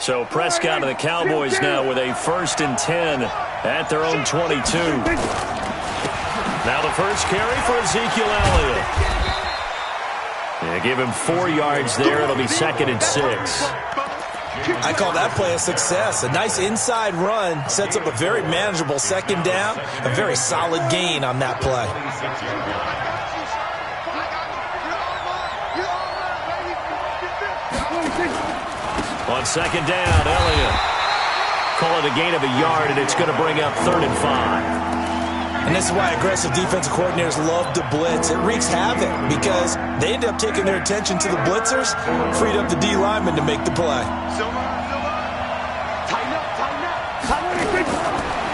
So Prescott and the Cowboys now with a 1st and 10 at their own 22. Now the first carry for Ezekiel Elliott. Yeah, give him 4 yards there. It'll be 2nd and 6. I call that play a success. A nice inside run sets up a very manageable 2nd down. A very solid gain on that play. On 2nd down, Elliott. Call it a gain of a yard, and it's going to bring up 3rd and 5. And this is why aggressive defensive coordinators love to blitz. It wreaks havoc because they end up taking their attention to the blitzers, freed up the D lineman to make the play.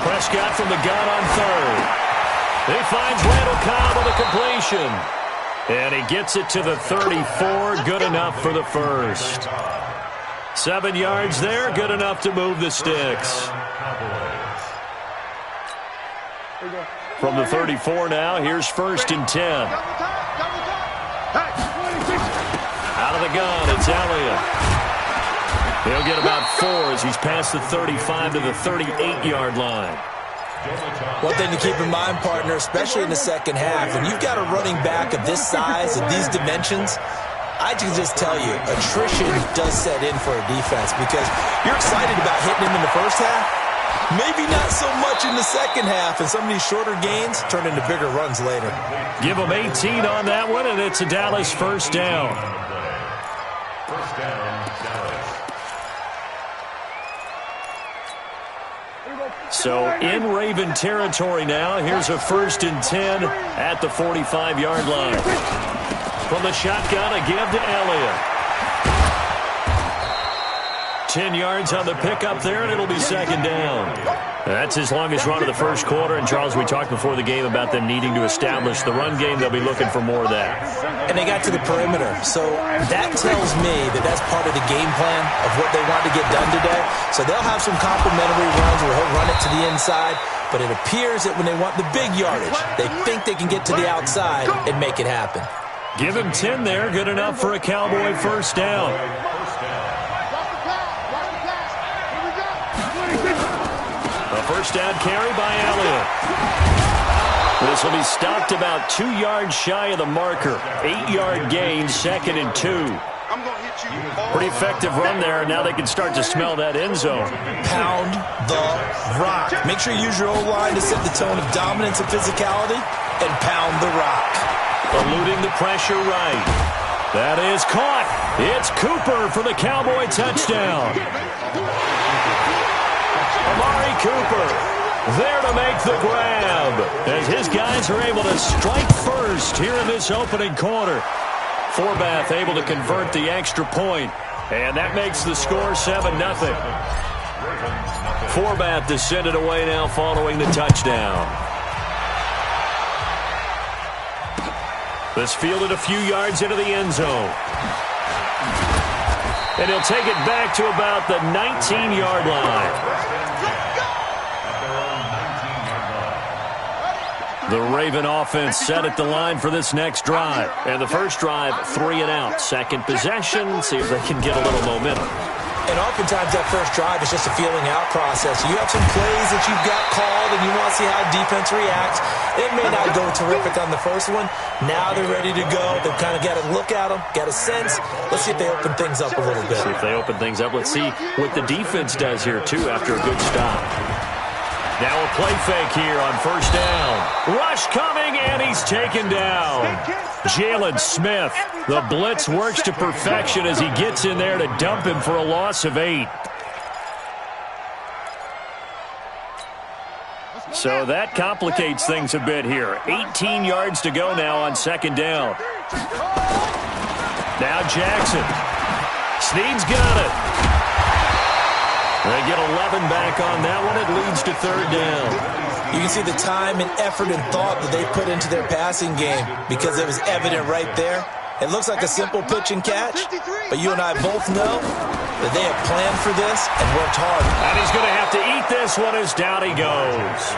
Prescott from the gun on 3rd. He finds Randall Cobb with a completion. And he gets it to the 34. Good enough for the 1st. 7 yards there. Good enough to move the sticks. From the 34 now, here's 1st and 10. Out of the gun, it's Elliott. He'll get about 4 as he's past the 35 to the 38-yard line. One thing to keep in mind, partner, especially in the 2nd half, when you've got a running back of this size and these dimensions, I can just tell you, attrition does set in for a defense because you're excited about hitting him in the 1st half. Maybe not so much in the 2nd half, and some of these shorter gains turn into bigger runs later. Give them 18 on that one, and it's a Dallas 1st down. So in Raven territory now, here's a 1st and 10 at the 45-yard line. From the shotgun, a give to Elliott. 10 yards on the pickup there, and it'll be 2nd down. That's his longest run of the 1st quarter. And, Charles, we talked before the game about them needing to establish the run game. They'll be looking for more of that. And they got to the perimeter. So that tells me that that's part of the game plan of what they want to get done today. So they'll have some complementary runs where he'll run it to the inside. But it appears that when they want the big yardage, they think they can get to the outside and make it happen. Give him 10 there. Good enough for a Cowboy 1st down. A 1st down carry by Elliott. This will be stopped about 2 yards shy of the marker. 8-yard gain, 2nd and 2. Pretty effective run there. Now they can start to smell that end zone. Pound the rock. Make sure you use your O-line to set the tone of dominance and physicality, and pound the rock. Eluding the pressure right. That is caught. It's Cooper for the Cowboy touchdown. Amari Cooper there to make the grab as his guys are able to strike first here in this opening quarter. Forbath able to convert the extra point, and that makes the score 7-0. Forbath to send it away now following the touchdown. This fielded a few yards into the end zone. And he'll take it back to about the 19-yard line. The Raven offense set at the line for this next drive. And the first drive, 3 and out. Second possession, see if they can get a little momentum. And oftentimes that first drive is just a feeling out process. You have some plays that you've got called and you want to see how defense reacts. It may not go terrific on the first one. Now they're ready to go. They've kind of got a look at them, got a sense. Let's see if they open things up a little bit. See if they open things up. Let's see what the defense does here, too, after a good stop. Now a play fake here on first down. Rush coming, and he's taken down. Jalen Smith. The blitz works to perfection as he gets in there to dump him for a loss of 8. So that complicates things a bit here. 18 yards to go now on second down. Now Jackson. Snead's got it. They get 11 back on that one. It leads to third down. You can see the time and effort and thought that they put into their passing game because it was evident right there. It looks like a simple pitch and catch, but you and I both know that they have planned for this and worked hard. And he's going to have to eat this one as down he goes.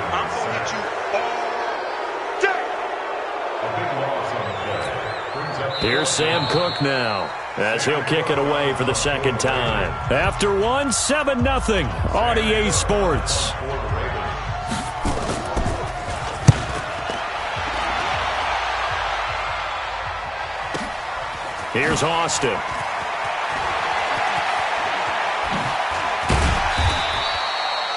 Here's Sam Cook now, as he'll kick it away for the second time. After one, 7-0 on EA Sports. Here's Austin.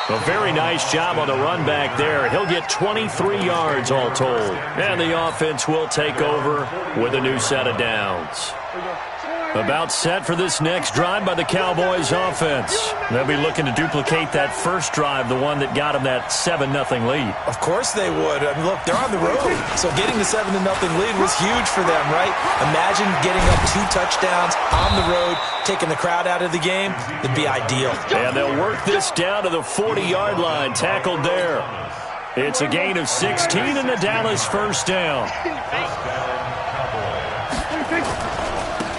A very nice job on the run back there. He'll get 23 yards all told. And the offense will take over with a new set of downs. About set for this next drive by the Cowboys offense. They'll be looking to duplicate that first drive, the one that got them that 7-0 lead. Of course they would. I mean, look, they're on the road. So getting the 7-0 lead was huge for them, right? Imagine getting up 2 touchdowns on the road, taking the crowd out of the game. It'd be ideal. And they'll work this down to the 40-yard line, tackled there. It's a gain of 16 in the Dallas first down.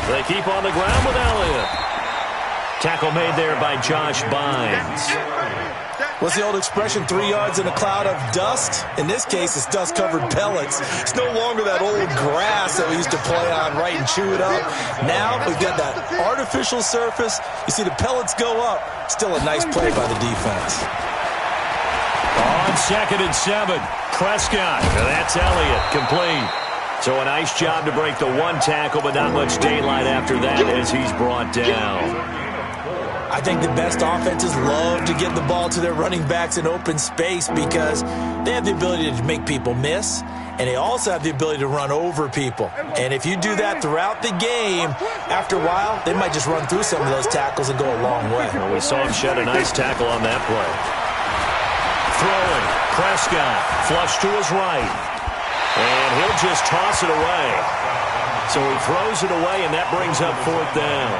They keep on the ground with Elliott. Tackle made there by Josh Bynes. What's the old expression, 3 yards in a cloud of dust? In this case, it's dust-covered pellets. It's no longer that old grass that we used to play on, right, and chew it up. Now we've got that artificial surface. You see the pellets go up. Still a nice play by the defense. On 2nd and 7, Prescott. That's Elliott, complete. So a nice job to break the one tackle, but not much daylight after that as he's brought down. I think the best offenses love to get the ball to their running backs in open space because they have the ability to make people miss, and they also have the ability to run over people. And if you do that throughout the game, after a while, they might just run through some of those tackles and go a long way. Well, we saw him shed a nice tackle on that play. Throwing, Prescott, flush to his right. And he'll just toss it away. So he throws it away, and that brings up 4th down.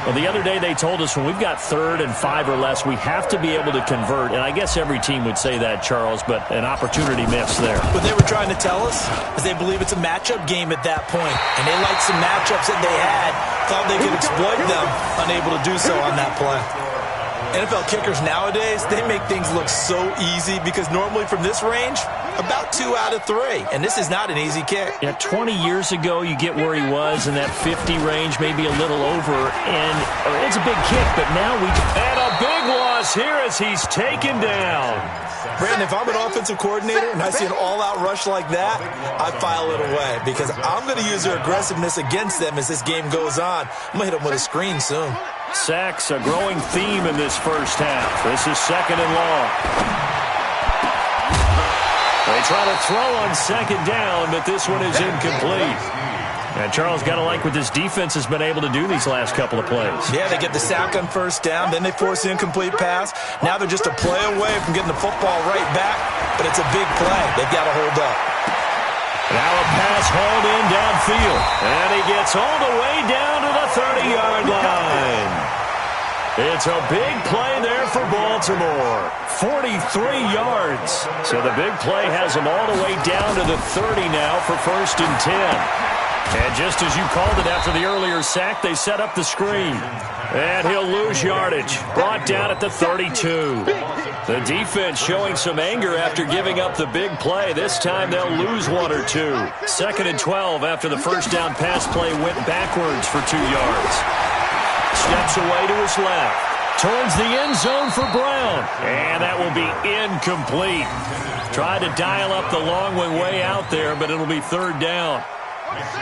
Well, the other day they told us when we've got 3rd and 5 or less, we have to be able to convert. And I guess every team would say that, Charles, but an opportunity missed there. What they were trying to tell us is they believe it's a matchup game at that point. And they liked some matchups that they had, thought they could exploit them, unable to do so on that play. NFL kickers nowadays, they make things look so easy because normally from this range, about 2 out of 3. And this is not an easy kick. Yeah, 20 years ago, you get where he was in that 50 range, maybe a little over, and it's a big kick, but now and a big loss here as he's taken down. Brandon, if I'm an offensive coordinator and I see an all-out rush like that, I file it away because I'm going to use their aggressiveness against them as this game goes on. I'm going to hit them with a screen soon. Sacks, a growing theme in this first half. This is 2nd and long. They try to throw on 2nd down, but this one is incomplete. And Charles, got to like what this defense has been able to do these last couple of plays. Yeah, they get the sack on 1st down, then they force the incomplete pass. Now they're just a play away from getting the football right back, but it's a big play. They've got to hold up. Now a pass hauled in downfield, and he gets all the way down to the 30-yard line. It's a big play there for Baltimore. 43 yards. So the big play has them all the way down to the 30 now for 1st and 10. And just as you called it after the earlier sack, they set up the screen. And he'll lose yardage. Brought down at the 32. The defense showing some anger after giving up the big play. This time they'll lose 1 or 2. 2nd and 12 after the first down pass play went backwards for 2 yards. Steps away to his left. Towards the end zone for Brown. And that will be incomplete. Tried to dial up the long one way out there, but it'll be 3rd down.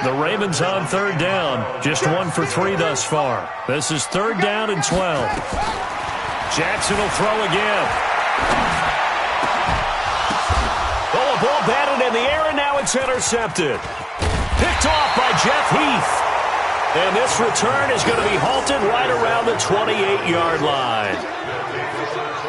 The Ravens on 3rd down. Just 1 for 3 thus far. This is 3rd down and 12. Jackson will throw again. Oh, a ball batted in the air, and now it's intercepted. Picked off by Jeff Heath. And this return is going to be halted right around the 28-yard line.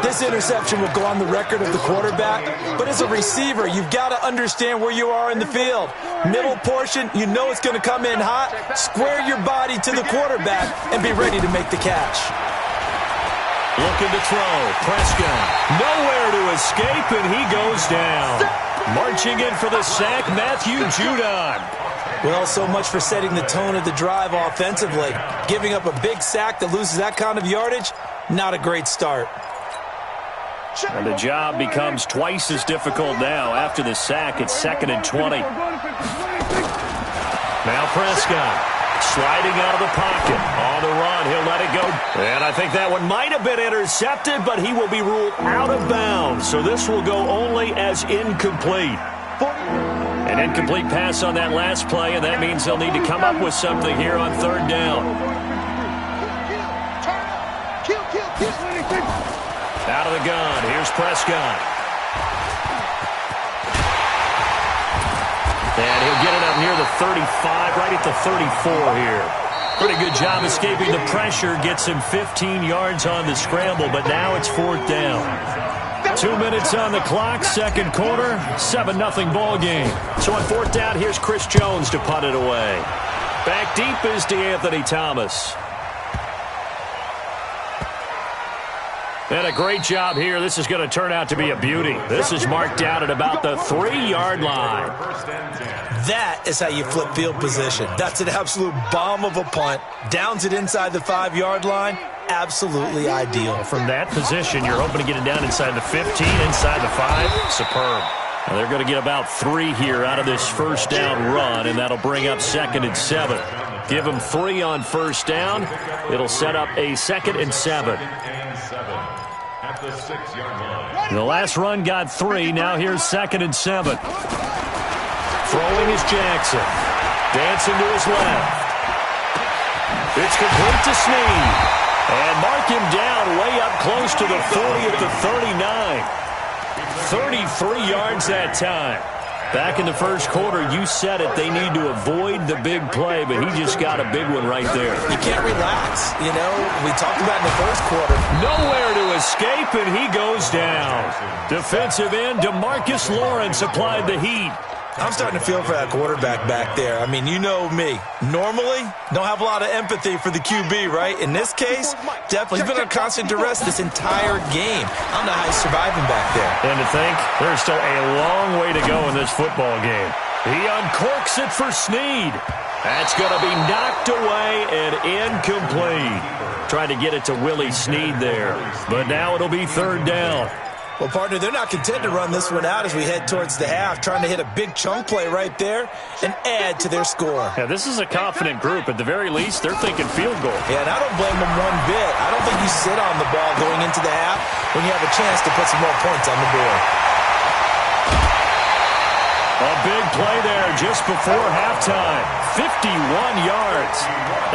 This interception will go on the record of the quarterback, but as a receiver, you've got to understand where you are in the field. Middle portion, you know it's going to come in hot. Square your body to the quarterback and be ready to make the catch. Looking to throw. Prescott nowhere to escape, and he goes down. Marching in for the sack, Matthew Judon. Well, so much for setting the tone of the drive offensively. Giving up a big sack that loses that kind of yardage, not a great start. And the job becomes twice as difficult now after the sack. It's 2nd and 20. Now Prescott. Sliding out of the pocket. On the run, he'll let it go. And I think that one might have been intercepted, but he will be ruled out of bounds. So this will go only as incomplete. An incomplete pass on that last play, and that means they'll need to come up with something here on third down. Out of the gun, here's Prescott. And he'll get it up near the 35, right at the 34 here. Pretty good job escaping the pressure. Gets him 15 yards on the scramble, but now it's fourth down. 2 minutes on the clock, second quarter, 7-0 ball game. So on fourth down, here's Chris Jones to punt it away. Back deep is DeAnthony Thomas. And a great job here. This is going to turn out to be a beauty. This is marked down at about the 3-yard line. That is how you flip field position. That's an absolute bomb of a punt. Downs it inside the 5-yard line. Absolutely ideal. From that position, you're hoping to get it down inside the 15, inside the 5. Superb. Now they're going to get about 3 here out of this first down run, and that'll bring up 2nd and 7. Give them 3 on first down. It'll set up a 2nd and 7. At the 6-yard line. The last run got 3. Now here's 2nd and 7. Throwing is Jackson. Dancing to his left. It's complete to Snead. And mark him down way up close to the 40 at the 39. 33 yards that time. Back in the first quarter, you said it, they need to avoid the big play, but he just got a big one right there. You can't relax. You know, we talked about in the first quarter. Nowhere to escape, and he goes down. Defensive end DeMarcus Lawrence applied the heat. I'm starting to feel for that quarterback back there. I mean, you know me. Normally, don't have a lot of empathy for the QB, right? In this case, definitely. He's been under constant duress this entire game. I don't know how he's surviving back there. And to think, there's still a long way to go in this football game. He uncorks it for Snead. That's going to be knocked away and incomplete. Trying to get it to Willie Snead there. But now it'll be third down. Well, partner, they're not content to run this one out as we head towards the half, trying to hit a big chunk play right there and add to their score. Yeah, this is a confident group. At the very least, they're thinking field goal. Yeah, and I don't blame them one bit. I don't think you sit on the ball going into the half when you have a chance to put some more points on the board. A big play there just before halftime. 51 yards.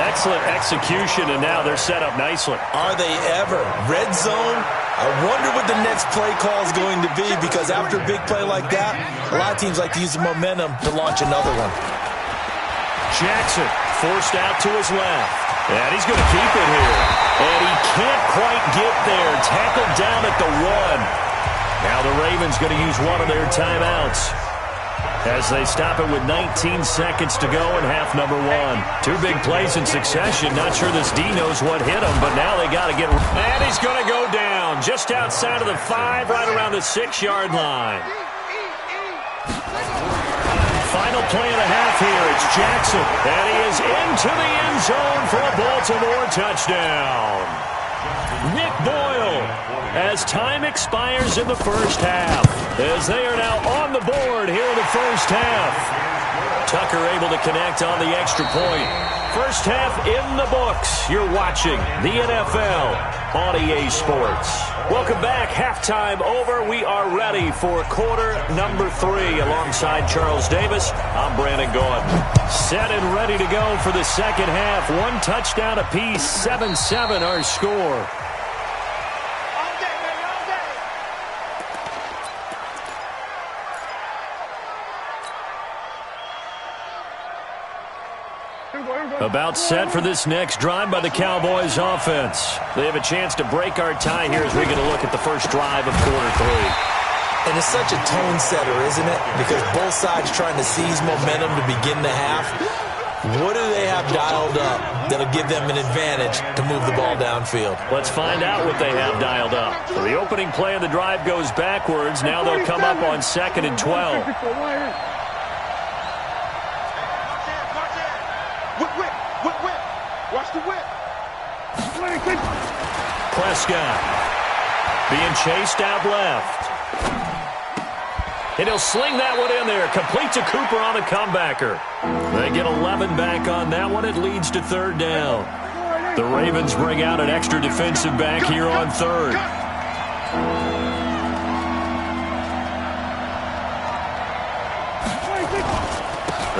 Excellent execution, and now they're set up nicely. Are they ever? Red zone? I wonder what the next play call is going to be, because after a big play like that, a lot of teams like to use the momentum to launch another one. Jackson forced out to his left. And he's going to keep it here. And he can't quite get there. Tackled down at the 1. Now the Ravens going to use one of their timeouts as they stop it with 19 seconds to go in half number 1. 2 big plays in succession. Not sure this D knows what hit him, but now they got to get... And he's going to go down just outside of the 5, right around the 6-yard line. Final play and a half here. It's Jackson. And he is into the end zone for a Baltimore touchdown. Nick Boyle, as time expires in the first half, as they are now on the board here in the first half. Tucker able to connect on the extra point. First half in the books. You're watching the NFL on EA Sports. Welcome back. Halftime over. We are ready for quarter number 3. Alongside Charles Davis, I'm Brandon Gordon. Set and ready to go for the second half. 1 touchdown apiece. 7-7 our score. About set for this next drive by the Cowboys offense. They have a chance to break our tie here as we get a look at the first drive of quarter 3. And it's such a tone setter, isn't it? Because both sides trying to seize momentum to begin the half. What do they have dialed up that'll give them an advantage to move the ball downfield? Let's find out what they have dialed up. So the opening play of the drive goes backwards. Now they'll come up on 2nd and 12. Watch the whip. Prescott being chased out left. And he'll sling that one in there. Complete to Cooper on the comebacker. They get 11 back on that one. It leads to third down. The Ravens bring out an extra defensive back here on third.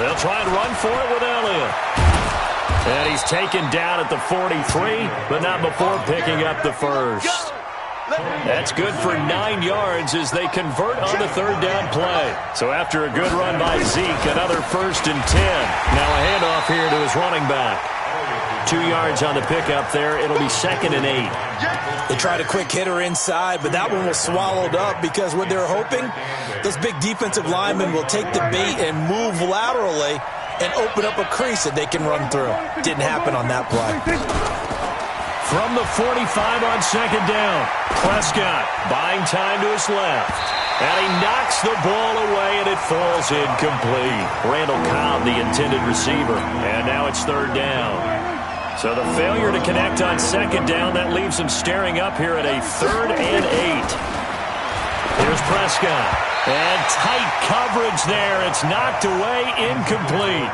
They'll try and run for it with Elliott. And he's taken down at the 43, but not before picking up the first. That's good for 9 yards as they convert on the third down play. So after a good run by Zeke, another 1st and 10. Now a handoff here to his running back. 2 yards on the pickup there. It'll be 2nd and 8. They tried a quick hitter inside, but that one was swallowed up because what they're hoping, those big defensive linemen will take the bait and move laterally and open up a crease that they can run through. Didn't happen on that play. From the 45 on 2nd down, Prescott buying time to his left. And he knocks the ball away, and it falls incomplete. Randall Cobb, the intended receiver. And now it's 3rd down. So the failure to connect on 2nd down, that leaves him staring up here at a 3rd and 8. Here's Prescott. And tight coverage there. It's knocked away, incomplete.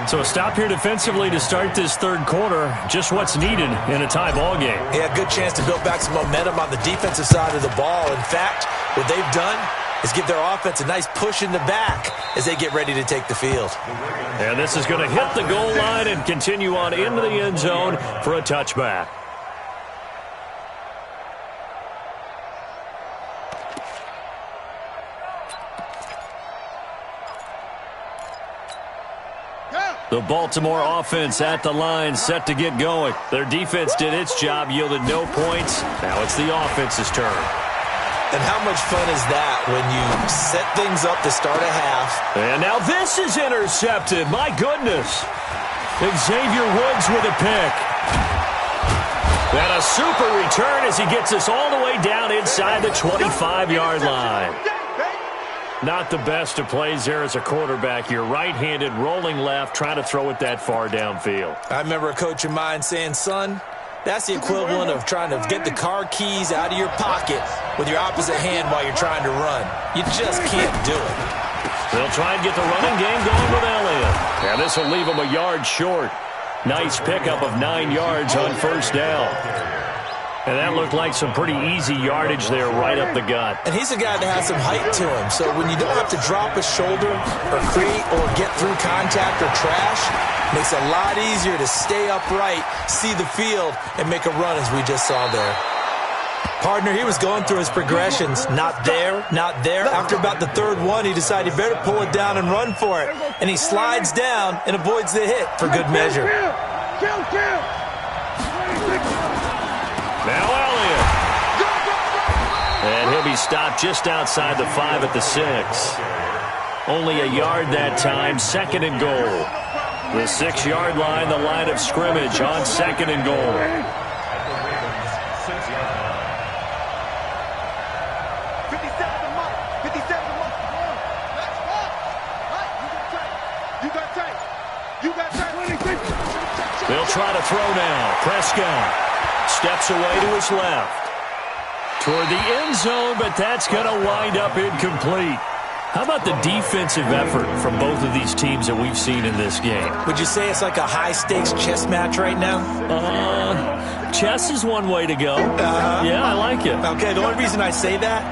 So a stop here defensively to start this third quarter. Just what's needed in a tie ball game. Yeah, good chance to build back some momentum on the defensive side of the ball. In fact, what they've done is give their offense a nice push in the back as they get ready to take the field. And this is going to hit the goal line and continue on into the end zone for a touchback. The Baltimore offense at the line, set to get going. Their defense did its job, yielded no points. Now it's the offense's turn. And how much fun is that when you set things up to start a half? And now this is intercepted. My goodness. Xavier Woods with a pick. And a super return as he gets us all the way down inside the 25-yard line. Not the best of plays there as a quarterback. You're right-handed, rolling left, trying to throw it that far downfield. I remember a coach of mine saying, son, that's the equivalent of trying to get the car keys out of your pocket with your opposite hand while you're trying to run. You just can't do it. They'll try and get the running game going with Elliott. And this will leave him a yard short. Nice pickup of 9 yards on 1st down. And that looked like some pretty easy yardage there right up the gut. And he's a guy that has some height to him. So when you don't have to drop a shoulder or create or get through contact or trash, it makes it a lot easier to stay upright, see the field, and make a run as we just saw there. Partner, he was going through his progressions. Not there, not there. After about the 3rd one, he decided he better pull it down and run for it. And he slides down and avoids the hit for good measure. Now Elliott. And he'll be stopped just outside the 5 at the 6. Only a yard that time, 2nd and goal. The 6-yard line, the line of scrimmage on 2nd and goal. They'll try to throw now. Prescott steps away to his left. Toward the end zone, but that's going to wind up incomplete. How about the defensive effort from both of these teams that we've seen in this game? Would you say it's like a high-stakes chess match right now? Chess is one way to go. Yeah, I like it. Okay, the only reason I say that,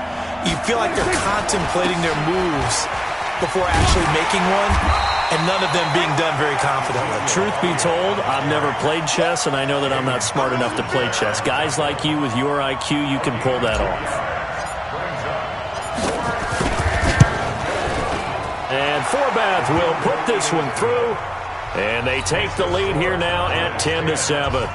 you feel like they're contemplating their moves before actually making one, and none of them being done very confidently. Truth be told, I've never played chess, and I know that I'm not smart enough to play chess. Guys like you with your IQ, you can pull that off. And Forbath will put this one through, and they take the lead here now at 10-7.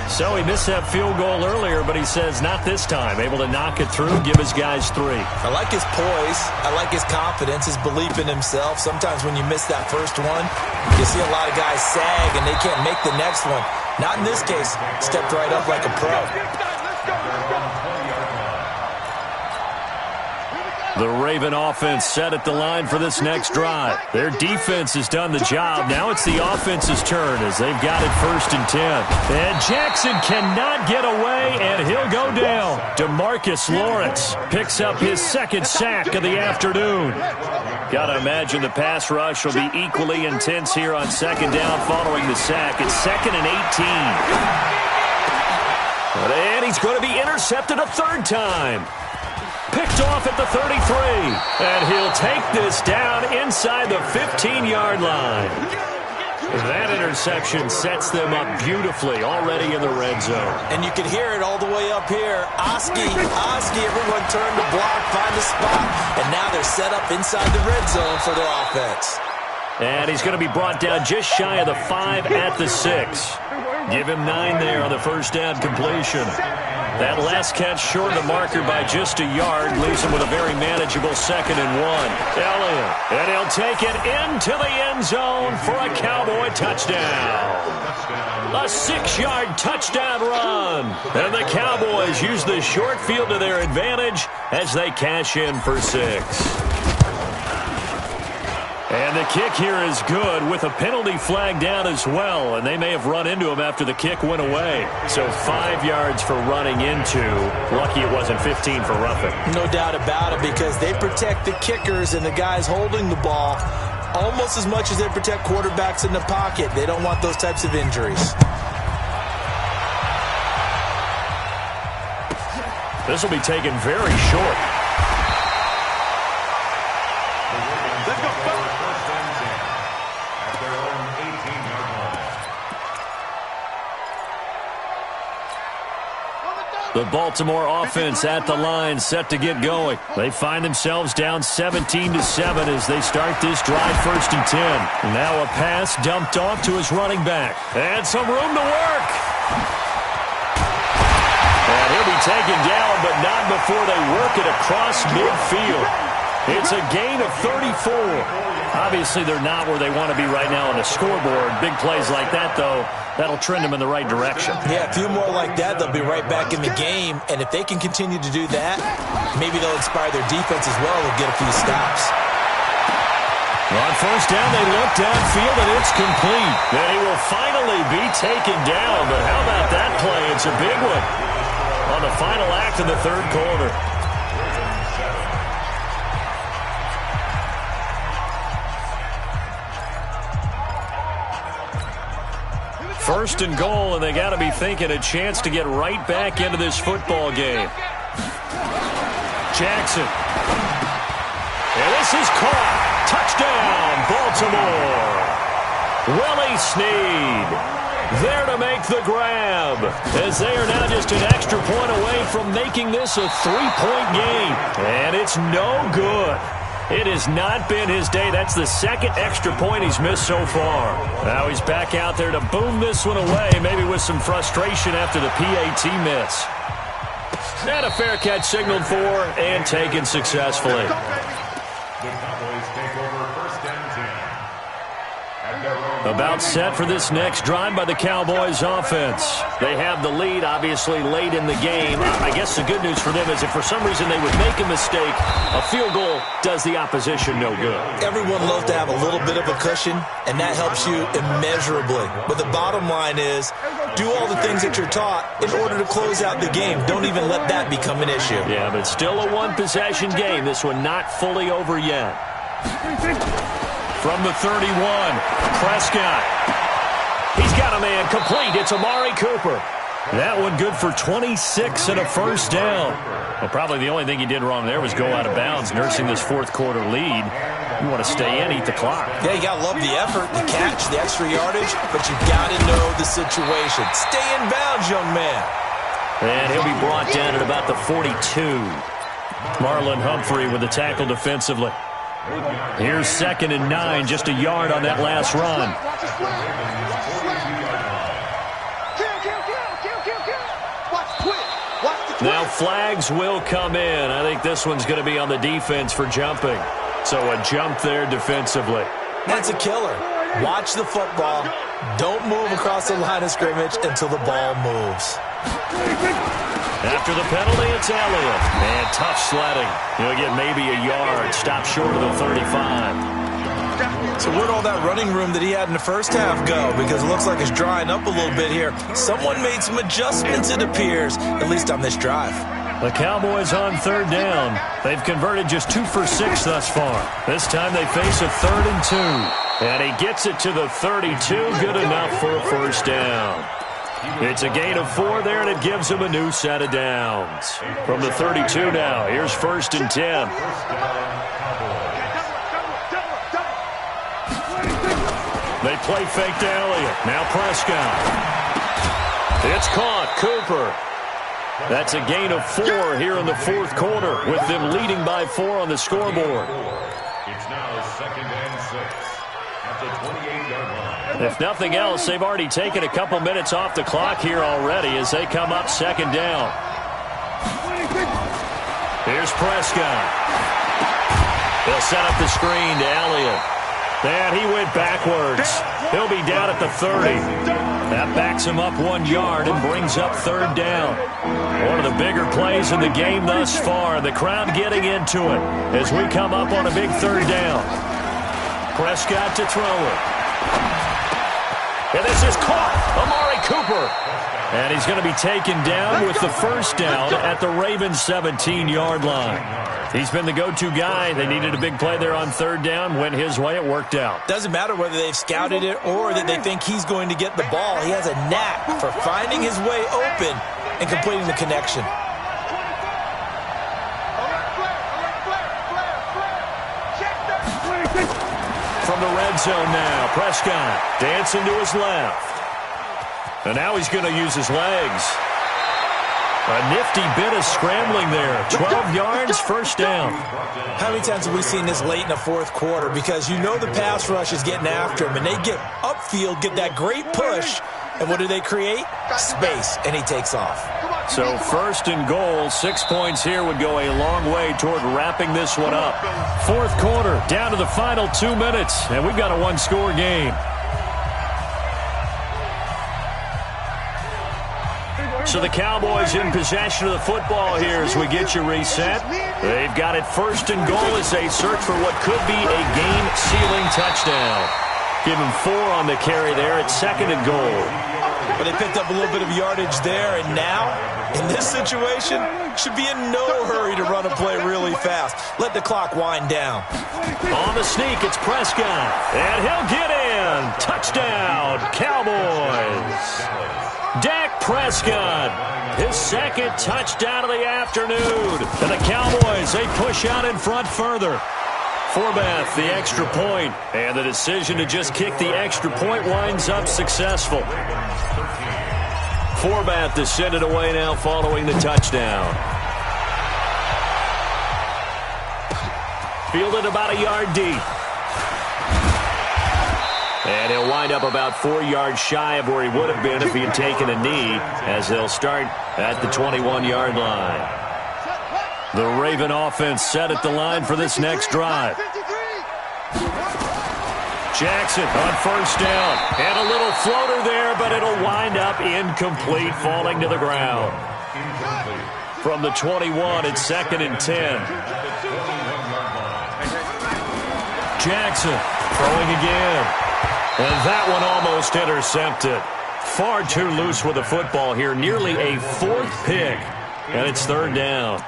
So he missed that field goal earlier, but he says not this time. Able to knock it through, give his guys 3. I like his poise. I like his confidence, his belief in himself. Sometimes when you miss that first one, you see a lot of guys sag and they can't make the next one. Not in this case. Stepped right up like a pro. The Raven offense set at the line for this next drive. Their defense has done the job. Now it's the offense's turn as they've got it 1st and 10. And Jackson cannot get away, and he'll go down. DeMarcus Lawrence picks up his 2nd sack of the afternoon. Got to imagine the pass rush will be equally intense here on 2nd down following the sack. It's 2nd and 18. And he's going to be intercepted a 3rd time. Picked off at the 33. And he'll take this down inside the 15-yard line. That interception sets them up beautifully already in the red zone. And you can hear it all the way up here. Oski, everyone turned to block, find a spot, and now they're set up inside the red zone for their offense. And he's going to be brought down just shy of the 5 at the 6. Give him 9 there on the 1st down completion. That last catch short of the marker by just a yard leaves him with a very manageable 2nd and 1. Elliott, and he'll take it into the end zone for a Cowboy touchdown. A 6-yard touchdown run. And the Cowboys use the short field to their advantage as they cash in for 6. And the kick here is good with a penalty flag down as well. And they may have run into him after the kick went away. So 5 yards for running into. Lucky it wasn't 15 for roughing. No doubt about it, because they protect the kickers and the guys holding the ball almost as much as they protect quarterbacks in the pocket. They don't want those types of injuries. This will be taken very short. The Baltimore offense at the line, set to get going. They find themselves down 17-7 as they start this drive 1st and 10. Now a pass dumped off to his running back. And some room to work. And he'll be taken down, but not before they work it across midfield. It's a gain of 34. Obviously, they're not where they want to be right now on the scoreboard. Big plays like that, though, that'll trend them in the right direction. Yeah, a few more like that, they'll be right back in the game. And if they can continue to do that, maybe they'll inspire their defense as well and get a few stops. On 1st down, they look downfield, and it's complete. And he will finally be taken down. But how about that play? It's a big one on the final act of the 3rd quarter. 1st and goal, and they got to be thinking a chance to get right back into this football game. Jackson. And this is caught. Touchdown, Baltimore. Willie Snead there to make the grab, as they are now just an extra point away from making this a 3-point game. And it's no good. It has not been his day. That's the 2nd extra point he's missed so far. Now he's back out there to boom this one away, maybe with some frustration after the PAT miss. And a fair catch signaled for and taken successfully. About set for this next drive by the Cowboys offense. They have the lead, obviously, late in the game. I guess the good news for them is if for some reason they would make a mistake, a field goal does the opposition no good. Everyone loves to have a little bit of a cushion, and that helps you immeasurably. But the bottom line is, do all the things that you're taught in order to close out the game. Don't even let that become an issue. Yeah, but still a one-possession game. This one not fully over yet. From the 31, Prescott. He's got a man complete. It's Amari Cooper. That one good for 26 and a 1st down. Well, probably the only thing he did wrong there was go out of bounds, nursing this 4th quarter lead. You want to stay in, eat the clock. Yeah, you got to love the effort, the catch, the extra yardage, but you got to know the situation. Stay in bounds, young man. And he'll be brought down at about the 42. Marlon Humphrey with the tackle defensively. Here's 2nd and 9, just a yard on that last run. Now flags will come in. I think this one's going to be on the defense for jumping. So a jump there defensively. That's a killer. Watch the football. Don't move across the line of scrimmage until the ball moves. That After the penalty, it's Elliott. And tough sledding. He'll get maybe a yard. Stop short of the 35. So where'd all that running room that he had in the first half go? Because it looks like it's drying up a little bit here. Someone made some adjustments, it appears, at least on this drive. The Cowboys on third down. They've converted just 2 for 6 thus far. This time they face a 3rd and 2. And he gets it to the 32. Good enough for a first down. It's a gain of 4 there, and it gives him a new set of downs. From the 32 now, here's 1st and 10. They play fake to Elliott. Now Prescott. It's caught. Cooper. That's a gain of 4 here in the 4th quarter, with them leading by 4 on the scoreboard. It's now 2nd and 6 at the 28-yard line. If nothing else, they've already taken a couple minutes off the clock here already as they come up 2nd down. Here's Prescott. They'll set up the screen to Elliott. And he went backwards. He'll be down at the 30. That backs him up 1 yard and brings up 3rd down. One of the bigger plays in the game thus far. The crowd getting into it as we come up on a big 3rd down. Prescott to throw it. And this is caught. Amari Cooper. And he's going to be taken down with the first down at the Ravens' 17-yard line. He's been the go-to guy. They needed a big play there on 3rd down. Went his way. It worked out. Doesn't matter whether they've scouted it or that they think he's going to get the ball. He has a knack for finding his way open and completing the connection. From the red zone now, Prescott dancing to his left. And now he's going to use his legs. A nifty bit of scrambling there. 12 yards, first down. How many times have we seen this late in the 4th quarter? Because you know the pass rush is getting after him, and they get upfield, get that great push, and what do they create? Space, and he takes off. So 1st and goal, 6 points here would go a long way toward wrapping this one up. 4th quarter, down to the final 2 minutes, and we've got a 1-score game. So the Cowboys in possession of the football here as we get you reset. They've got it 1st and goal as they search for what could be a game-sealing touchdown. Give him 4 on the carry there at 2nd and goal. But they picked up a little bit of yardage there, and now, in this situation, should be in no hurry to run a play really fast. Let the clock wind down. On the sneak, it's Prescott, and he'll get in. Touchdown, Cowboys. Dak Prescott, his 2nd touchdown of the afternoon. And the Cowboys, they push out in front further. Forbath, the extra point, and the decision to just kick the extra point winds up successful. Forbath to send it away now following the touchdown. Fielded about a yard deep. And he'll wind up about 4 yards shy of where he would have been if he had taken a knee, as they'll start at the 21-yard line. The Raven offense set at the line for this next drive. Jackson on 1st down. And a little floater there, but it'll wind up incomplete, falling to the ground. From the 21, it's 2nd and 10. Jackson throwing again. And that one almost intercepted. Far too loose with the football here. Nearly a 4th pick. And it's 3rd down.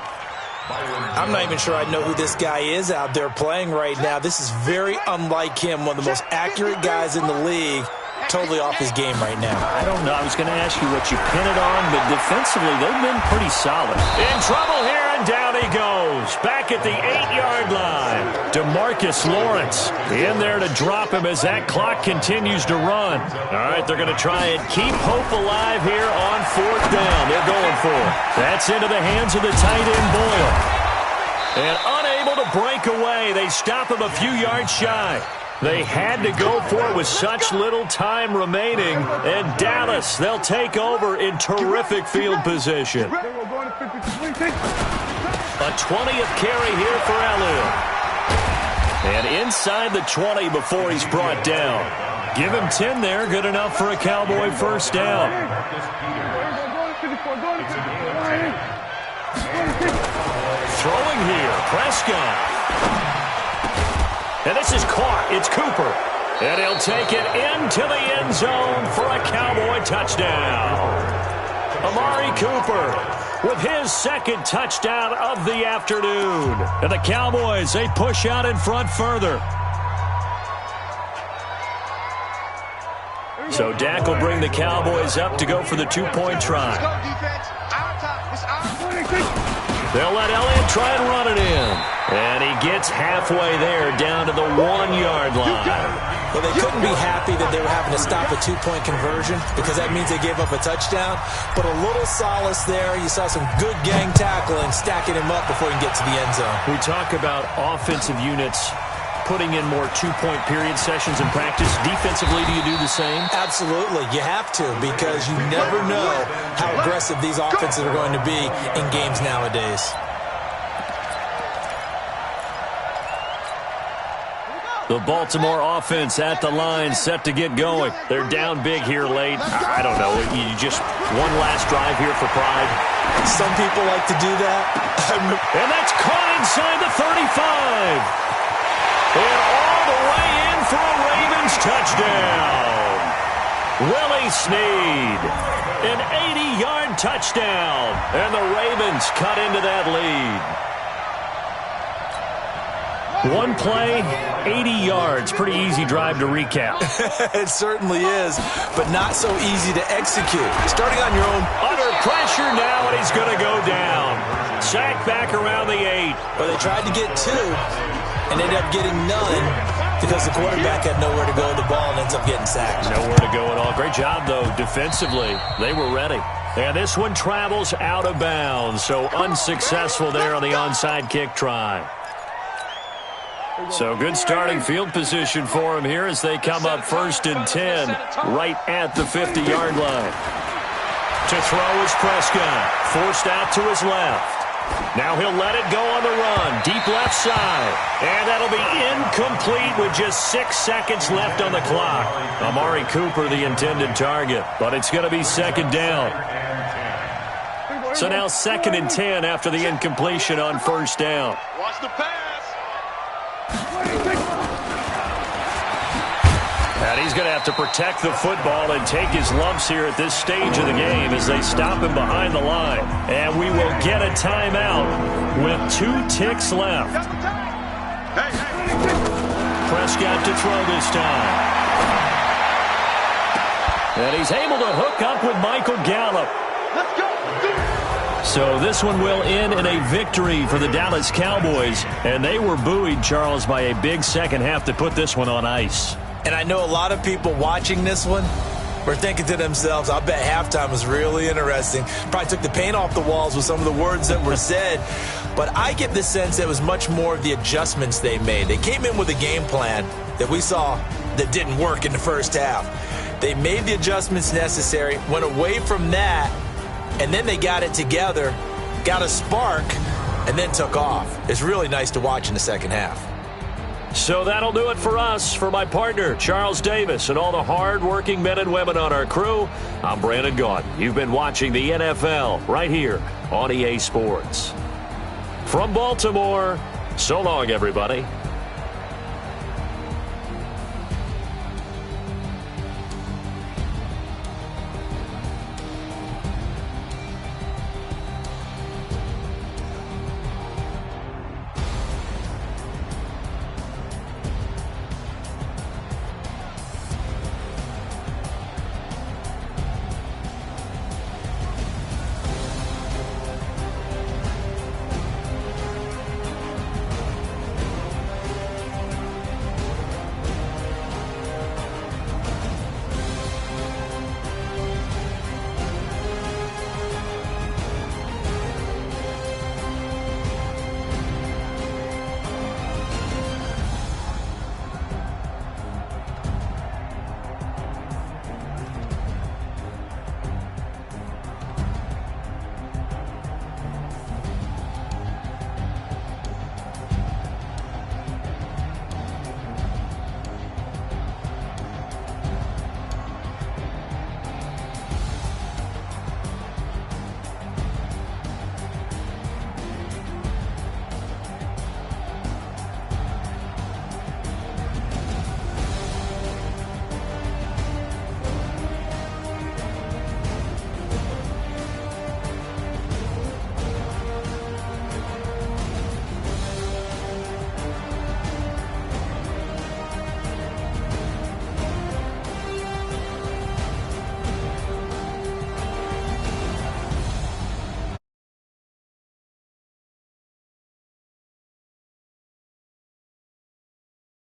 I'm not even sure I know who this guy is out there playing right now. This is very unlike him, one of the most accurate guys in the league. Totally off his game right now. I don't know. I was going to ask you what you pin it on, but defensively, they've been pretty solid. In trouble here, and down he goes. Back at the 8-yard line. DeMarcus Lawrence in there to drop him as that clock continues to run. All right, they're going to try and keep hope alive here on 4th down. They're going for it. That's into the hands of the tight end, Boyle. And unable to break away, they stop him a few yards shy. They had to go for it with such little time remaining. And Dallas, they'll take over in terrific field position. A 20th carry here for Elliott. And inside the 20 before he's brought down. Give him 10 there. Good enough for a Cowboy first down. Throwing here, Prescott. And this is caught. It's Cooper. And he'll take it into the end zone for a Cowboy touchdown. Amari Cooper with his second touchdown of the afternoon. And the Cowboys, they push out in front further. So Dak will bring the Cowboys up to go for the two-point try. They'll let Elliott try and run it in. And he gets halfway there down to the 1-yard line. Well, they couldn't be happy that they were having to stop a two-point conversion because that means they gave up a touchdown. But a little solace there. You saw some good gang tackling, stacking him up before he can get to the end zone. We talk about offensive units putting in more two-point period sessions in practice. Defensively, do you do the same? Absolutely. You have to because you never know how aggressive these offenses are going to be in games nowadays. The Baltimore offense at the line, set to get going. They're down big here late. I don't know. You just one last drive here for pride. Some people like to do that. And that's caught inside the 35. And all the way in for a Ravens touchdown. Willie Snead, an 80-yard touchdown. And the Ravens cut into that lead. One play, 80 yards. Pretty easy drive to recap. It certainly is, but not so easy to execute. Starting on your own. Under pressure now, and he's going to go down. Sacked back around the 8. Well, they tried to get 2 and ended up getting none because the quarterback had nowhere to go with the ball and ends up getting sacked. Nowhere to go at all. Great job, though, defensively. They were ready. And this one travels out of bounds, so unsuccessful there on the onside kick try. So good starting field position for him here as they come up 1st and 10 right at the 50-yard line. To throw is Prescott, forced out to his left. Now he'll let it go on the run, deep left side. And that'll be incomplete with just 6 seconds left on the clock. Amari Cooper, the intended target, but it's going to be 2nd down. So now 2nd and 10 after the incompletion on 1st down. Watch the pass. And he's going to have to protect the football and take his lumps here at this stage of the game as they stop him behind the line. And we will get a timeout with 2 ticks left. Prescott to throw this time. And he's able to hook up with Michael Gallup. Let's go. So this one will end in a victory for the Dallas Cowboys. And they were buoyed, Charles, by a big second half to put this one on ice. And I know a lot of people watching this one were thinking to themselves, I bet halftime was really interesting. Probably took the paint off the walls with some of the words that were said. But I get the sense that it was much more of the adjustments they made. They came in with a game plan that we saw that didn't work in the first half. They made the adjustments necessary, went away from that, and then they got it together, got a spark, and then took off. It's really nice to watch in the second half. So that'll do it for us. For my partner, Charles Davis, and all the hard-working men and women on our crew, I'm Brandon Gaudin. You've been watching the NFL right here on EA Sports. From Baltimore, so long, everybody.